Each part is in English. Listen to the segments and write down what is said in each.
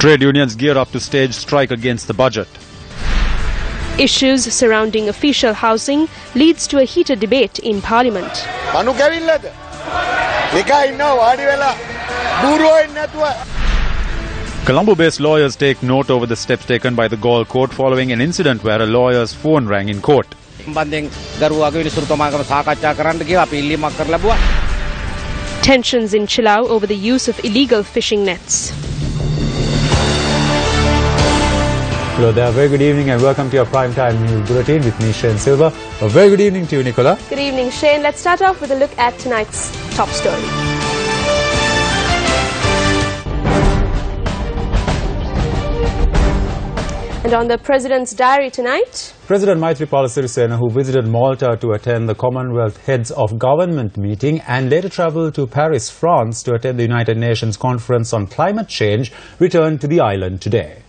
Trade unions gear up to stage strike against the budget. Issues surrounding official housing leads to a heated debate in Parliament. Colombo-based lawyers take note over the steps taken by the Galle court following an incident where a lawyer's phone rang in court. Tensions in Chilau over the use of illegal fishing nets. Hello there, very good evening and welcome to your primetime news bulletin with me, Shane Silva. A very good evening to you, Nicola. Good evening, Shane. Let's start off with a look at tonight's top story. And on the President's diary tonight, President Maithripala Sirisena, who visited Malta to attend the Commonwealth Heads of Government meeting and later travelled to Paris, France to attend the United Nations Conference on Climate Change, returned to the island today.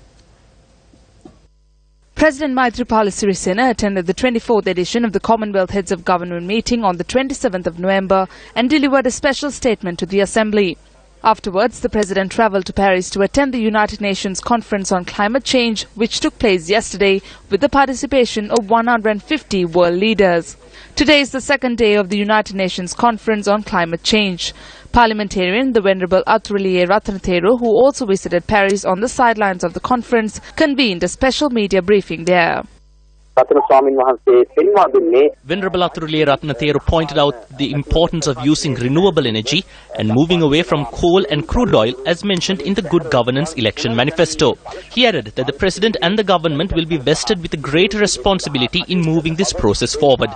President Maithripala Sirisena attended the 24th edition of the Commonwealth Heads of Government meeting on the 27th of November and delivered a special statement to the Assembly. Afterwards, the President travelled to Paris to attend the United Nations Conference on Climate Change, which took place yesterday with the participation of 150 world leaders. Today is the second day of the United Nations Conference on Climate Change. Parliamentarian, the Venerable Arjuna Ranatungas, who also visited Paris on the sidelines of the conference, convened a special media briefing there. Venerable Arjuna Ranatungas pointed out the importance of using renewable energy and moving away from coal and crude oil as mentioned in the Good Governance Election Manifesto. He added that the President and the government will be vested with a greater responsibility in moving this process forward.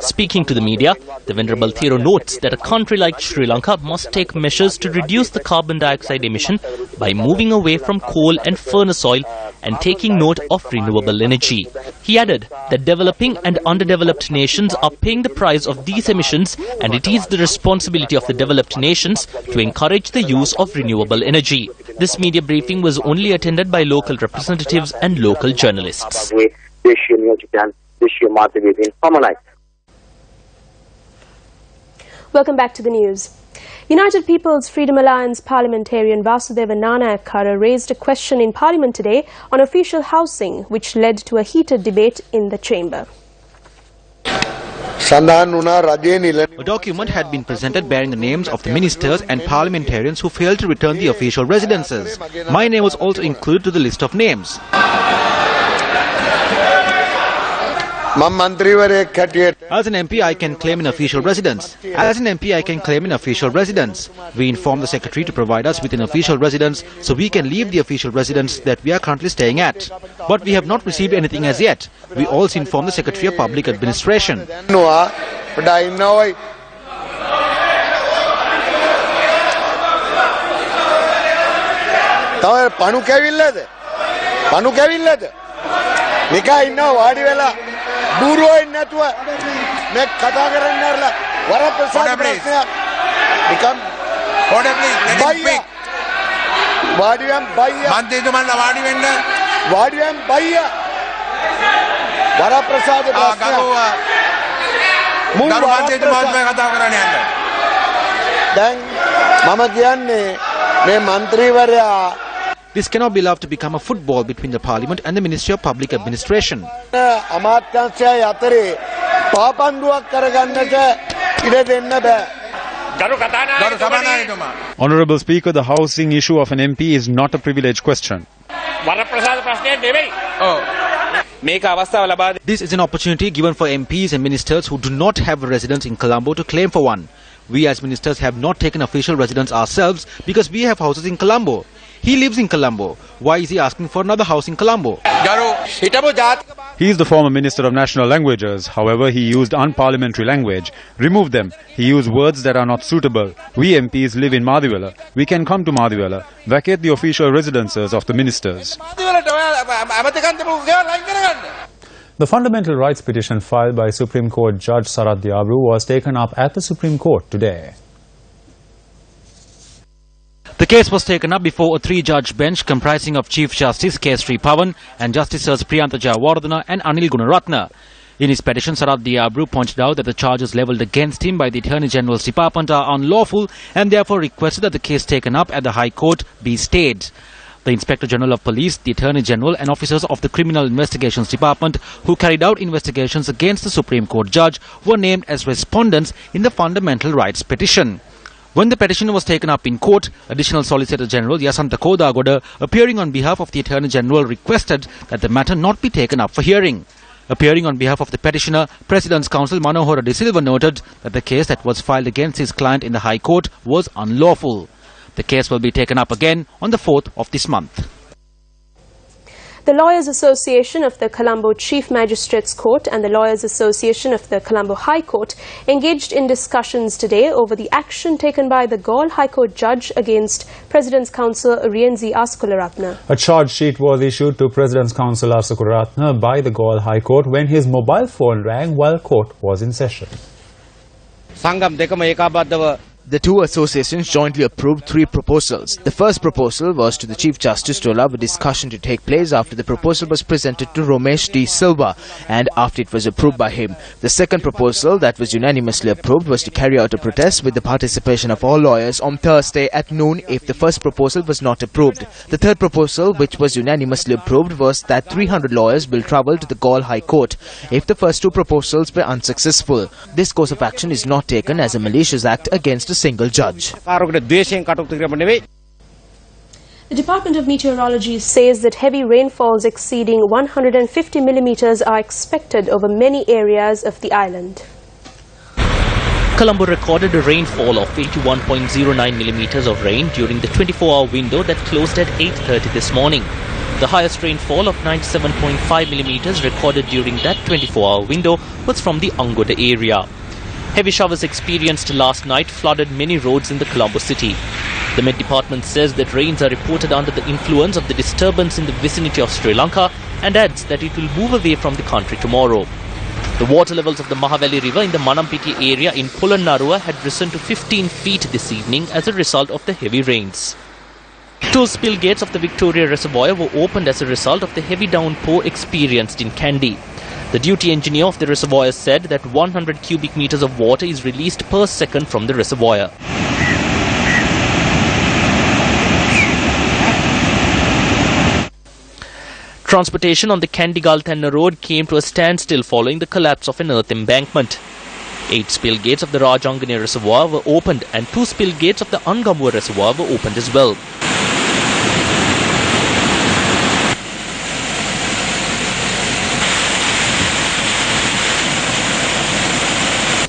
Speaking to the media, the Venerable Thero notes that a country like Sri Lanka must take measures to reduce the carbon dioxide emission by moving away from coal and furnace oil and taking note of renewable energy. He added that developing and underdeveloped nations are paying the price of these emissions, and it is the responsibility of the developed nations to encourage the use of renewable energy. This media briefing was only attended by local representatives and local journalists. Welcome back to the news. United People's Freedom Alliance parliamentarian Vasudeva Nanayakkara raised a question in Parliament today on official housing, which led to a heated debate in the chamber. A document had been presented bearing the names of the ministers and parliamentarians who failed to return the official residences. My name was also included to the list of names. As an MP, I can claim an official residence. As an MP, I can claim an official residence. We informed the Secretary to provide us with an official residence so we can leave the official residence that we are currently staying at. But we have not received anything as yet. We also informed the Secretary of Public Administration. This cannot be allowed to become a football between the Parliament and the Ministry of Public Administration. Honourable Speaker, the housing issue of an MP is not a privilege question. This is an opportunity given for MPs and ministers who do not have a residence in Colombo to claim for one. We as ministers have not taken official residence ourselves because we have houses in Colombo. He lives in Colombo. Why is he asking for another house in Colombo? He is the former Minister of National Languages. However, he used unparliamentary language. Remove them. He used words that are not suitable. We MPs live in Madivela. We can come to Madivela. Vacate the official residences of the ministers. The fundamental rights petition filed by Supreme Court Judge Sarath Diabru was taken up at the Supreme Court today. The case was taken up before a three-judge bench comprising of Chief Justice K. Sri Pawan and Justices Priyantha Jayawardena and Anil Gunaratna. In his petition, Sarath Diabru pointed out that the charges levelled against him by the Attorney General's Department are unlawful and therefore requested that the case taken up at the High Court be stayed. The Inspector General of Police, the Attorney General and officers of the Criminal Investigations Department who carried out investigations against the Supreme Court judge were named as respondents in the Fundamental Rights Petition. When the petition was taken up in court, Additional Solicitor General Yasantha Kodagoda, appearing on behalf of the Attorney General, requested that the matter not be taken up for hearing. Appearing on behalf of the petitioner, President's Counsel Manohara De Silva noted that the case that was filed against his client in the High Court was unlawful. The case will be taken up again on the 4th of this month. The Lawyers Association of the Colombo Chief Magistrates Court and the Lawyers Association of the Colombo High Court engaged in discussions today over the action taken by the Galle High Court judge against President's Counsel Rienzi Asukularatne. A charge sheet was issued to President's Counsel Asukularatne by the Galle High Court when his mobile phone rang while court was in session. The two associations jointly approved 3 proposals. The first proposal was to the Chief Justice to allow a discussion to take place after the proposal was presented to Romesh D. Silva and after it was approved by him. The second proposal that was unanimously approved was to carry out a protest with the participation of all lawyers on Thursday at noon if the first proposal was not approved. The third proposal, which was unanimously approved, was that 300 lawyers will travel to the Galle High Court if the first 2 proposals were unsuccessful. This course of action is not taken as a malicious act against a single judge. The Department of Meteorology says that heavy rainfalls exceeding 150 millimeters are expected over many areas of the island. Colombo recorded a rainfall of 81.09 millimeters of rain during the 24-hour window that closed at 8:30 this morning. The highest rainfall of 97.5 millimeters recorded during that 24-hour window was from the Angoda area. Heavy showers experienced last night flooded many roads in the Colombo city. The Met Department says that rains are reported under the influence of the disturbance in the vicinity of Sri Lanka and adds that it will move away from the country tomorrow. The water levels of the Mahaveli River in the Manampiti area in Polonnaruwa had risen to 15 feet this evening as a result of the heavy rains. 2 spill gates of the Victoria Reservoir were opened as a result of the heavy downpour experienced in Kandy. The duty engineer of the reservoir said that 100 cubic meters of water is released per second from the reservoir. Transportation on the Kandy-Galthanna road came to a standstill following the collapse of an earth embankment. 8 spill gates of the Rajangane Reservoir were opened and 2 spill gates of the Angamua Reservoir were opened as well.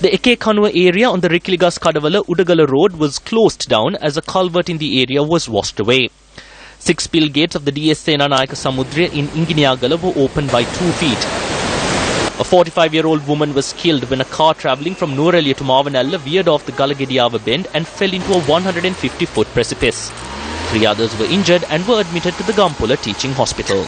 The Eke Kanua area on the Rikiligas Kadavala Udagala road was closed down as a culvert in the area was washed away. 6 spill gates of the DS Senanayaka Samudra in Inginiagala were opened by 2 feet. A 45-year-old woman was killed when a car travelling from Nuwara to Mavanalla veered off the Galagediava bend and fell into a 150-foot precipice. 3 others were injured and were admitted to the Gampula Teaching Hospital.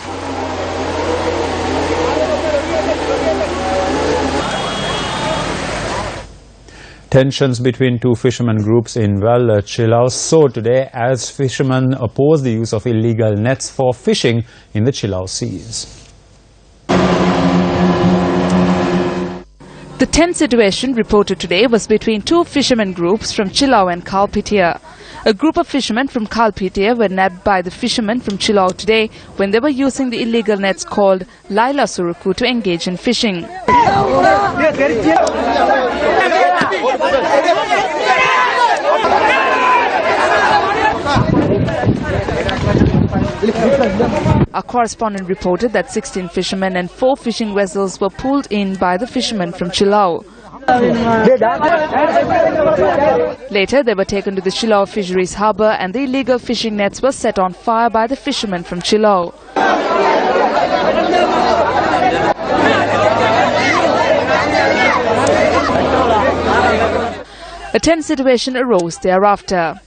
Tensions between 2 fishermen groups in Chilao soared today as fishermen oppose the use of illegal nets for fishing in the Chilao seas. The tense situation reported today was between 2 fishermen groups from Chilao and Kalpitia. A group of fishermen from Kalpitia were nabbed by the fishermen from Chilao today when they were using the illegal nets called Laila Suruku to engage in fishing. Our correspondent reported that 16 fishermen and 4 fishing vessels were pulled in by the fishermen from Chilao. Later, they were taken to the Chilao Fisheries Harbour and the illegal fishing nets were set on fire by the fishermen from Chilao. A tense situation arose thereafter.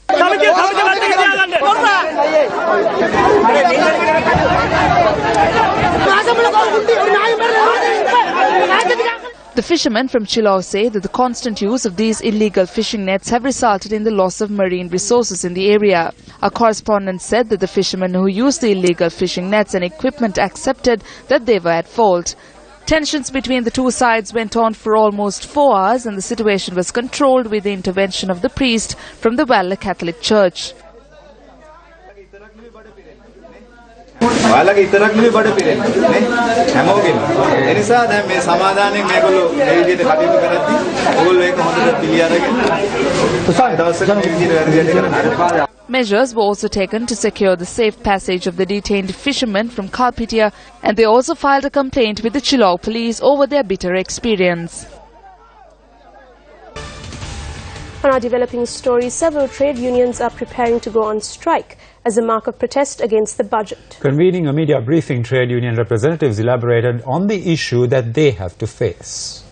The fishermen from Chilao say that the constant use of these illegal fishing nets have resulted in the loss of marine resources in the area. Our correspondent said that the fishermen who used the illegal fishing nets and equipment accepted that they were at fault. Tensions between the 2 sides went on for almost 4 hours and the situation was controlled with the intervention of the priest from the Valla Catholic Church. ඔයාලගේ ඉතරක් නෙවෙයි බඩ පිරෙන්නේ නේ හැමෝගෙම ඒ නිසා දැන් මේ සමාදානයෙන් මේගොල්ලෝ මේ විදිහට කටයුතු කරද්දී ඕගොල්ලෝ ඒක හොඳට පිළි අරගෙන දවසක මේ විදිහට වැඩ කරන්න. Measures were also taken to secure the safe passage of the detained fishermen from Kalpitia, and they also filed a complaint with the Chilok police over their bitter experience. On our developing story, several trade unions are preparing to go on strike as a mark of protest against the budget. Convening a media briefing, trade union representatives elaborated on the issue that they have to face.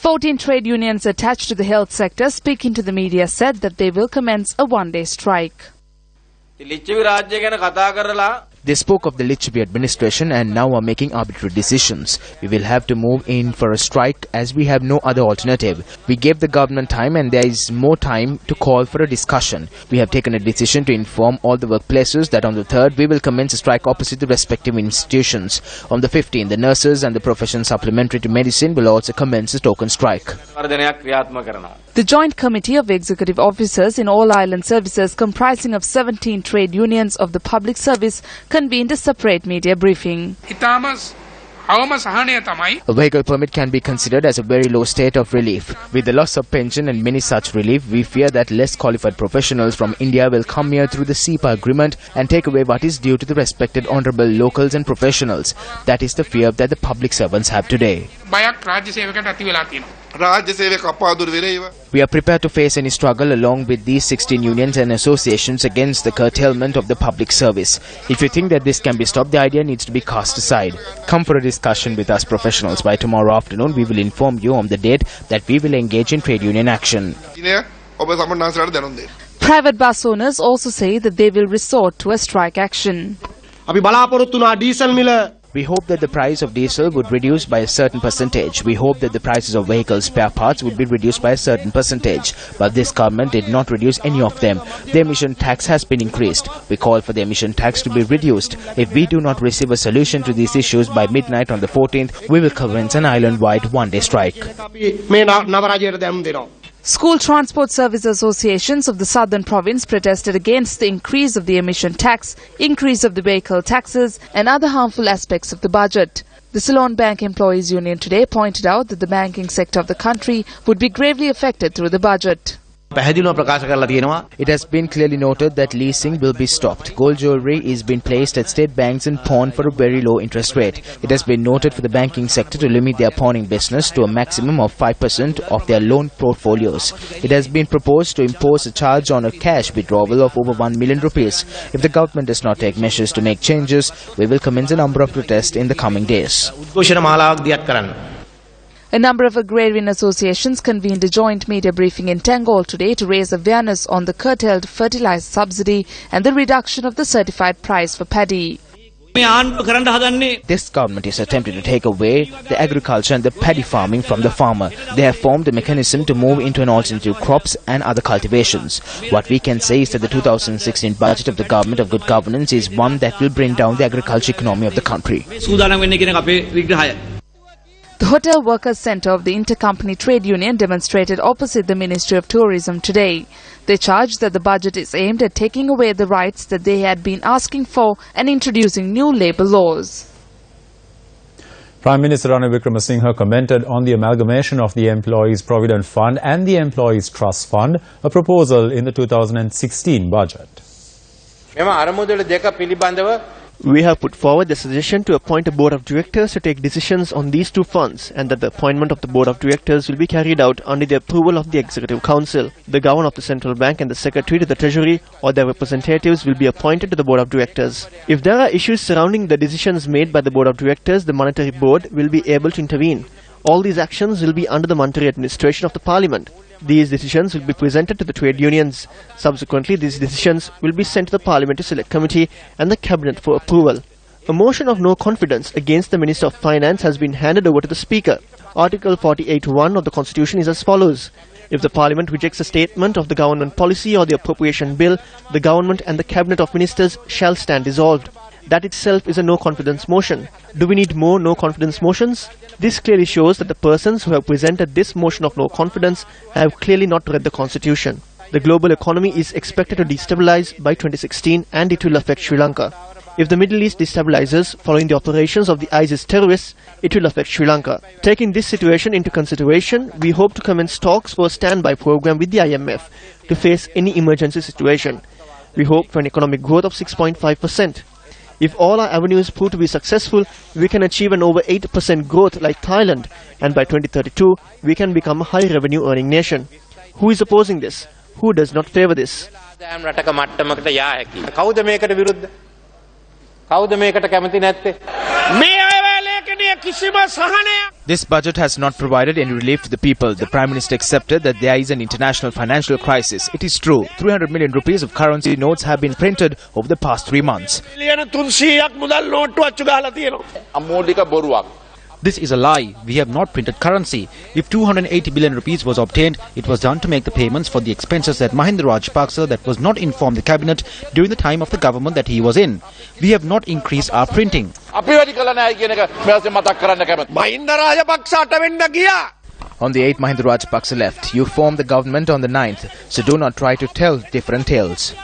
14 trade unions attached to the health sector speaking to the media said that they will commence a one-day strike. They spoke of the Lichavi administration and now are making arbitrary decisions. We will have to move in for a strike as we have no other alternative. We gave the government time and there is more time to call for a discussion. We have taken a decision to inform all the workplaces that on the 3rd we will commence a strike opposite the respective institutions. On the 15th, the nurses and the profession supplementary to medicine will also commence a token strike. The Joint Committee of Executive Officers in all island services comprising of 17 trade unions of the public service convened a separate media briefing. A vehicle permit can be considered as a very low state of relief. With the loss of pension and many such relief, we fear that less qualified professionals from India will come here through the SEPA agreement and take away what is due to the respected honourable locals and professionals. That is the fear that the public servants have today. We are prepared to face any struggle along with these 16 unions and associations against the curtailment of the public service. If you think that this can be stopped, the idea needs to be cast aside. Come for a discussion with us professionals. By tomorrow afternoon, we will inform you on the date that we will engage in trade union action. Private bus owners also say that they will resort to a strike action. We hope that the price of diesel would reduce by a certain percentage. We hope that the prices of vehicle spare parts would be reduced by a certain percentage. But this government did not reduce any of them. The emission tax has been increased. We call for the emission tax to be reduced. If we do not receive a solution to these issues by midnight on the 14th, we will commence an island-wide one-day strike. School Transport Service Associations of the Southern Province protested against the increase of the emission tax, increase of the vehicle taxes and other harmful aspects of the budget. The Ceylon Bank Employees Union today pointed out that the banking sector of the country would be gravely affected through the budget. It has been clearly noted that leasing will be stopped. Gold jewellery is being placed at state banks and pawned for a very low interest rate. It has been noted for the banking sector to limit their pawning business to a maximum of 5% of their loan portfolios. It has been proposed to impose a charge on a cash withdrawal of over 1 million rupees. If the government does not take measures to make changes, we will commence a number of protests in the coming days. A number of agrarian associations convened a joint media briefing in Tangol today to raise awareness on the curtailed fertilizer subsidy and the reduction of the certified price for paddy. This government is attempting to take away the agriculture and the paddy farming from the farmer. They have formed a mechanism to move into an alternative crops and other cultivations. What we can say is that the 2016 budget of the Government of Good Governance is one that will bring down the agriculture economy of the country. The Hotel Workers' Centre of the Intercompany Trade Union demonstrated opposite the Ministry of Tourism today. They charged that the budget is aimed at taking away the rights that they had been asking for and introducing new labour laws. Prime Minister Ranil Wickremesinghe commented on the amalgamation of the Employees Provident Fund and the Employees Trust Fund, a proposal in the 2016 budget. We have put forward the suggestion to appoint a board of directors to take decisions on these two funds, and that the appointment of the board of directors will be carried out under the approval of the Executive Council. The Governor of the Central Bank and the Secretary to the Treasury or their representatives will be appointed to the board of directors. If there are issues surrounding the decisions made by the board of directors, the Monetary Board will be able to intervene. All these actions will be under the monetary administration of the Parliament. These decisions will be presented to the trade unions. Subsequently, these decisions will be sent to the Parliamentary Select Committee and the Cabinet for approval. A motion of no confidence against the Minister of Finance has been handed over to the Speaker. Article 48(1) of the Constitution is as follows. If the Parliament rejects a statement of the government policy or the appropriation bill, the government and the Cabinet of Ministers shall stand dissolved. That itself is a no-confidence motion. Do we need more no-confidence motions? This clearly shows that the persons who have presented this motion of no confidence have clearly not read the constitution. The global economy is expected to destabilize by 2016 and it will affect Sri Lanka. If the Middle East destabilizes following the operations of the ISIS terrorists, it will affect Sri Lanka. Taking this situation into consideration, we hope to commence talks for a standby program with the IMF to face any emergency situation. We hope for an economic growth of 6.5%. If all our avenues prove to be successful, we can achieve an over 8% growth like Thailand, and by 2032, we can become a high revenue earning nation. Who is opposing this? Who does not favor this? This budget has not provided any relief to the people. The Prime Minister accepted that there is an international financial crisis. It is true. 300 million rupees of currency notes have been printed over the past 3 months. This is a lie. We have not printed currency. If 280 billion rupees was obtained, it was done to make the payments for the expenses that Mahinda Rajapaksa that was not informed the cabinet during the time of the government that he was in. We have not increased our printing. On the 8th, Mahinda Rajapaksa left. You formed the government on the 9th, so do not try to tell different tales.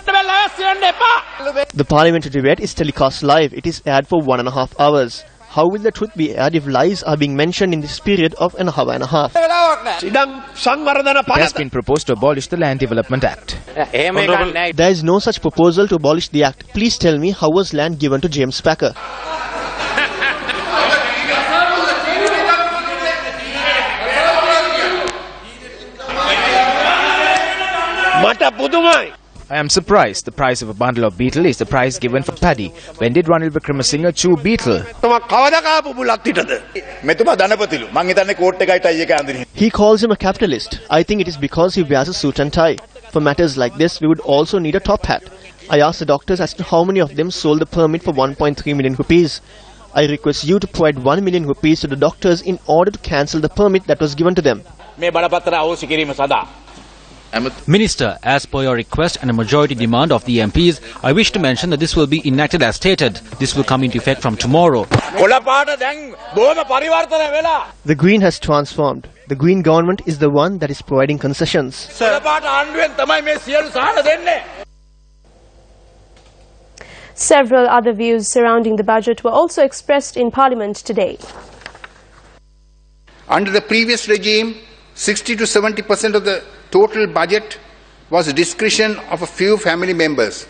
The parliamentary debate is telecast live. It is aired for 1.5 hours. How will the truth be aired if lies are being mentioned in this period of an hour and a half? It has been proposed to abolish the Land Development Act. There is no such proposal to abolish the act. Please tell me, how was land given to James Packer? I am surprised. The price of a bundle of beetle is the price given for paddy. When did Ranil Wickremesinghe chew beetle? He calls him a capitalist. I think it is because he wears a suit and tie. For matters like this, we would also need a top hat. I asked the doctors as to how many of them sold the permit for 1.3 million rupees. I request you to provide 1 million rupees to the doctors in order to cancel the permit that was given to them. Minister, as per your request and a majority demand of the MPs, I wish to mention that this will be enacted as stated. This will come into effect from tomorrow. The green has transformed. The green government is the one that is providing concessions. Several other views surrounding the budget were also expressed in Parliament today. Under the previous regime, 60 to 70% of the total budget was discretion of a few family members.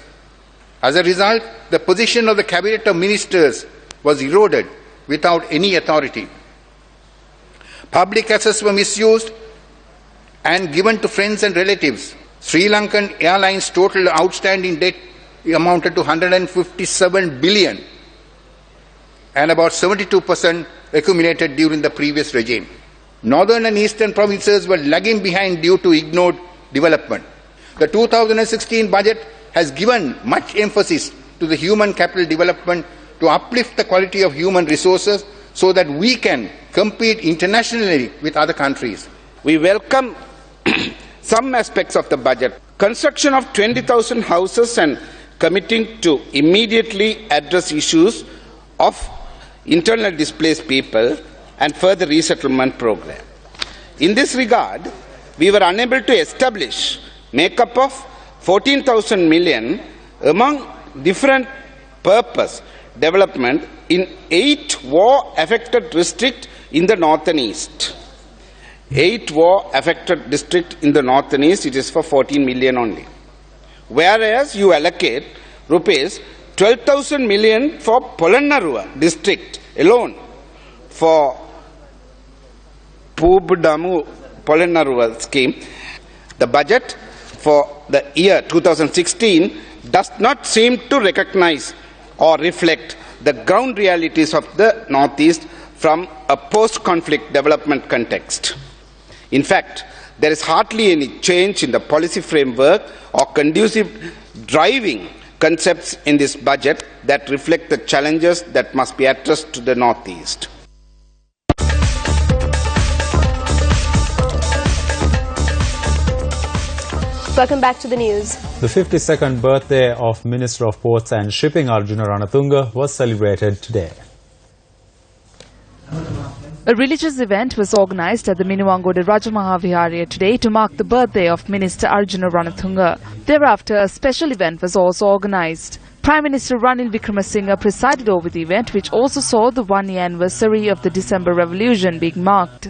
As a result, the position of the cabinet of ministers was eroded without any authority. Public assets were misused and given to friends and relatives. Sri Lankan Airlines' total outstanding debt amounted to 157 billion, and about 72% accumulated during the previous regime. Northern and eastern provinces were lagging behind due to ignored development. The 2016 budget has given much emphasis to the human capital development to uplift the quality of human resources so that we can compete internationally with other countries. We welcome some aspects of the budget. Construction of 20,000 houses and committing to immediately address issues of internally displaced people and further resettlement program. In this regard, we were unable to establish makeup of 14,000 million among different purpose development in 8 war-affected districts in the north and east. 8 war-affected districts in the north and east, it is for 14 million only. Whereas you allocate rupees 12,000 million for Polonnaruwa district alone for Poobudamu Polonnaruwa scheme. The budget for the year 2016 does not seem to recognize or reflect the ground realities of the Northeast from a post-conflict development context. In fact, there is hardly any change in the policy framework or conducive driving concepts in this budget that reflect the challenges that must be addressed to the Northeast. Welcome back to the news. The 52nd birthday of Minister of Ports and Shipping Arjuna Ranatungas was celebrated today. A religious event was organised at the Minuwangode Rajamahaviharya today to mark the birthday of Minister Arjuna Ranatungas. Thereafter, a special event was also organised. Prime Minister Ranil Wickremesinghe presided over the event, which also saw the one-year anniversary of the December Revolution being marked.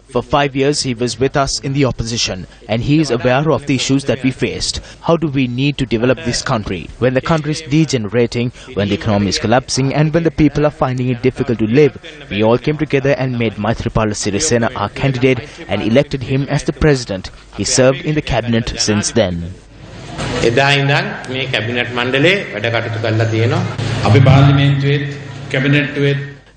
For 5 years, he was with us in the opposition, and he is aware of the issues that we faced. How do we need to develop this country? When the country is degenerating, when the economy is collapsing, and when the people are finding it difficult to live, we all came together and made Maithripala Sirisena our candidate and elected him as the president. He served in the cabinet since then.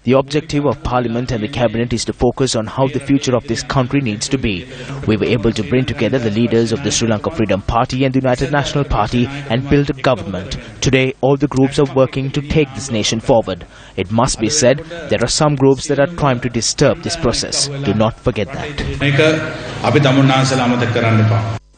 The objective of Parliament and the Cabinet is to focus on how the future of this country needs to be. We were able to bring together the leaders of the Sri Lanka Freedom Party and the United National Party and build a government. Today, all the groups are working to take this nation forward. It must be said, there are some groups that are trying to disturb this process. Do not forget that.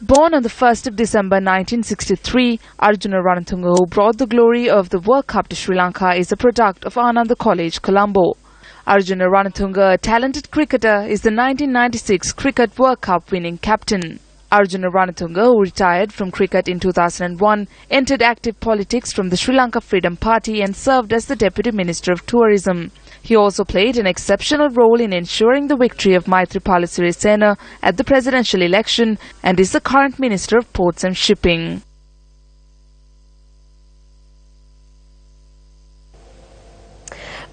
Born on the 1st of December 1963, Arjuna Ranatungas, who brought the glory of the World Cup to Sri Lanka, is a product of Ananda College, Colombo. Arjuna Ranatungas, a talented cricketer, is the 1996 Cricket World Cup winning captain. Arjuna Ranatungas, who retired from cricket in 2001, entered active politics from the Sri Lanka Freedom Party and served as the Deputy Minister of Tourism. He also played an exceptional role in ensuring the victory of Maithripala Sirisena at the presidential election and is the current Minister of Ports and Shipping.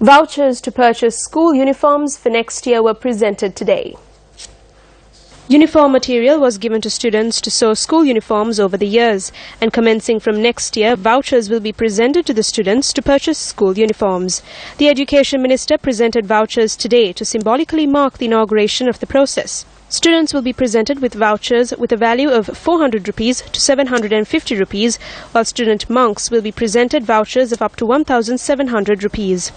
Vouchers to purchase school uniforms for next year were presented today. Uniform material was given to students to sew school uniforms over the years, and commencing from next year, vouchers will be presented to the students to purchase school uniforms. The Education Minister presented vouchers today to symbolically mark the inauguration of the process. Students will be presented with vouchers with a value of 400 rupees to 750 rupees, while student monks will be presented vouchers of up to 1,700 rupees.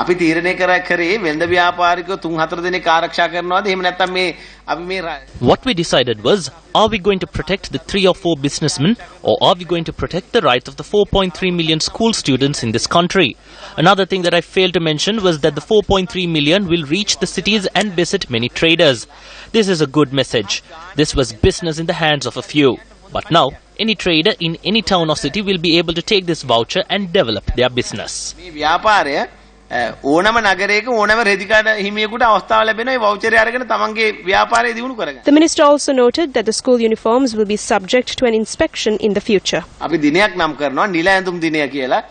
අපි තීරණය කරේ වෙළඳ ව්‍යාපාරිකයෝ 3-4 දෙනෙක් ආරක්ෂා කරනවාද එහෙම නැත්නම් මේ අපි මේ What we decided was, are we going to protect the 3 or 4 businessmen, or are we going to protect the rights of the 4.3 million school students in this country? Another thing that I failed to mention was that the 4.3 million will reach the cities and visit many traders. This is a good message. This was business in the hands of a few. But now, any trader in any town or city will be able to take this voucher and develop their business. මේ ව්‍යාපාරය ඕනම නගරයක ඕනම රෙදිකාඩ හිමියෙකුට අවස්ථාව ලැබෙනවා මේ වවුචරය අරගෙන තමන්ගේ ව්‍යාපාරය දියුණු කරගන්න. The minister also noted that the school uniforms will be subject to an inspection in the future. අපි දිනයක් නම් කරනවා නිල ඇඳුම් දිනය කියලා.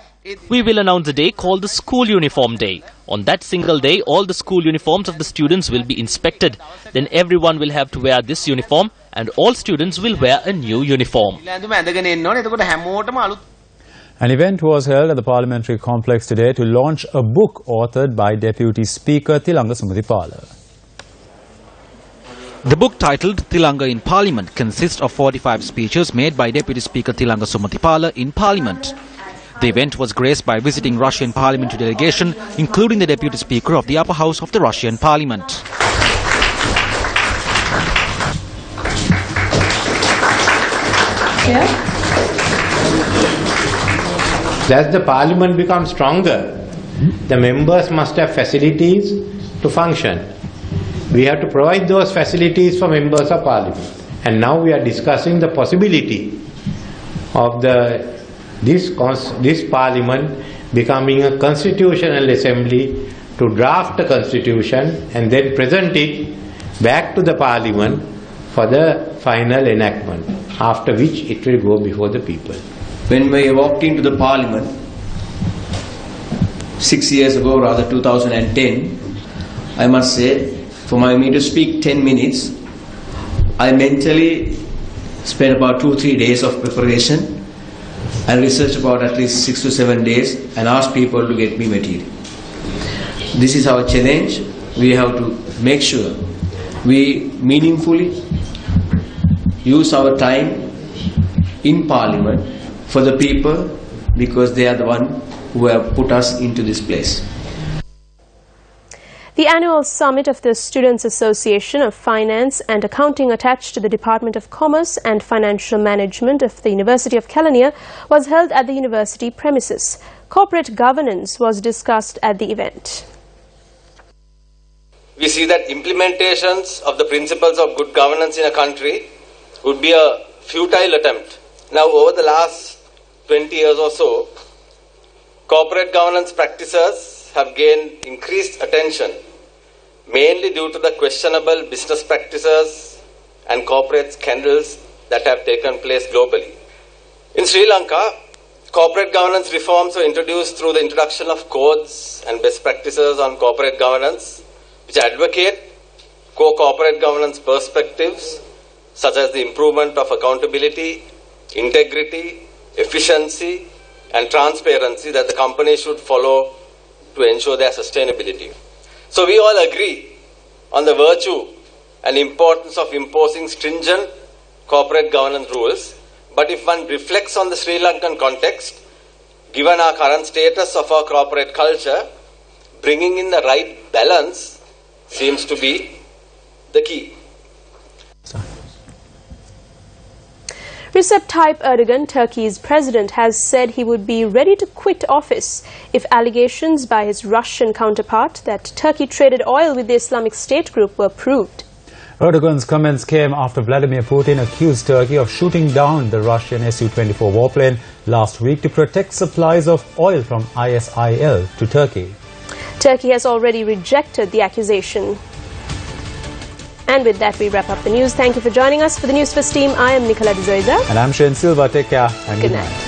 We will announce a day called the School Uniform Day. On that single day, all the school uniforms of the students will be inspected. Then everyone will have to wear this uniform and all students will wear a new uniform. නිල ඇඳුම ඇඳගෙන එන්න ඕනේ. එතකොට හැමෝටම අලුත්. An event was held at the Parliamentary Complex today to launch a book authored by Deputy Speaker Tilanga Sumathipala. The book titled Tilanga in Parliament consists of 45 speeches made by Deputy Speaker Tilanga Sumathipala in Parliament. The event was graced by visiting Russian parliamentary delegation, including the Deputy Speaker of the upper house of the Russian Parliament. Yeah. As the parliament becomes stronger, the members must have facilities to function. We have to provide those facilities for members of parliament. And now we are discussing the possibility of this parliament becoming a constitutional assembly to draft a constitution and then present it back to the parliament for the final enactment, after which it will go before the people. When we walked into the parliament 6 years ago, rather 2010, I must say, for me to speak 10 minutes, I mentally spent about 2-3 days of preparation and researched about at least 6 to 7 days and asked people to get me material. This is our challenge. We have to make sure we meaningfully use our time in parliament for the people, because they are the one who have put us into this place. The annual summit of the Students' Association of Finance and Accounting attached to the Department of Commerce and Financial Management of the University of Kelaniya was held at the university premises. Corporate governance was discussed at the event. We see that implementations of the principles of good governance in a country would be a futile attempt. Now, over the last 20 years or so, corporate governance practices have gained increased attention, mainly due to the questionable business practices and corporate scandals that have taken place globally. In Sri Lanka, corporate governance reforms were introduced through the introduction of codes and best practices on corporate governance, which advocate core corporate governance perspectives, such as the improvement of accountability, integrity, efficiency, and transparency that the company should follow to ensure their sustainability. So we all agree on the virtue and importance of imposing stringent corporate governance rules, but if one reflects on the Sri Lankan context, given our current status of our corporate culture, bringing in the right balance seems to be the key. Recep Tayyip Erdogan, Turkey's president, has said he would be ready to quit office if allegations by his Russian counterpart that Turkey traded oil with the Islamic State group were proved. Erdogan's comments came after Vladimir Putin accused Turkey of shooting down the Russian Su-24 warplane last week to protect supplies of oil from ISIL to Turkey. Turkey has already rejected the accusation. And with that, we wrap up the news. Thank you for joining us. For the News1st team, I am Nicola De Zoiza. And I'm Shane Silva. Take care and good night.